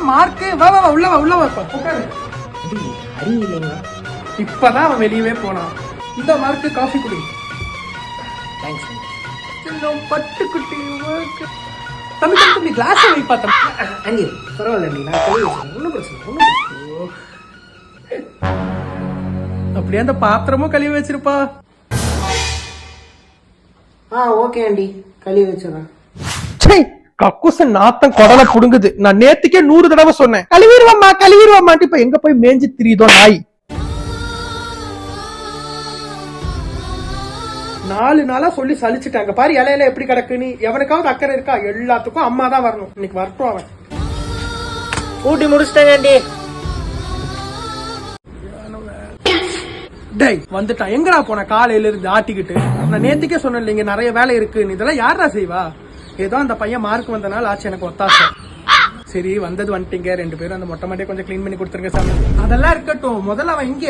Mark வா வா உள்ள வா உள்ள வாப்பா உட்காரு. இப்பதான் அவன் வெளியவே போனான். இந்த மார்க்கு காஃபி குடி. பட்டுக்குட்டி தம்பி தம்பி கிளாஸ் வைப்பா தம்பி. பரவாயில்ல நீ நான் ஒன்னும் பிரச்சனை அப்படியே அந்த பாத்திரமும் கழுவி வச்சிருப்பா. ஓகே ஆண்டி கழுவி வச்சிடறேன். கக்குச நாத்தம் குடலை புடுங்குது. நான் நேத்துக்கே 100 தடவை சொன்னேன் கழுவிடுவாமான்ட்டு இப்ப எங்க போய் மேஞ்சி திரியுதோ நாய். 4 நாளா சொல்லி சலிச்சுட்டாங்க பாரு. இலையில எப்படி கிடக்குன்னு எவனுக்காவது அக்கறை இருக்கா? எல்லாத்துக்கும் அம்மா தான் வரணும். இன்னைக்கு வரட்டும் அவன். ஊட்டி முடிச்சிட்டேங்க ஆண்டி. டேய் வந்துட்டான். எங்கடா போன காலையில இருந்து ஆட்டிக்கிட்டு? நான் நேத்துக்கே சொன்னேன் இல்லைங்க நிறைய வேலை இருக்கு. இதெல்லாம் யாரா செய்வா? ஏதோ அந்த பையன் மார்க் வந்தனால ஆச்சு எனக்கு ஒத்தாசை. சரி வந்தது வந்துட்டீங்க 2 பேரும். அந்த மொட்டை மாட்டியை கொஞ்சம் கிளீன் பண்ணி கொடுத்துருங்க சாமி. அதெல்லாம் இருக்கட்டும். முதல்ல அவன் இங்க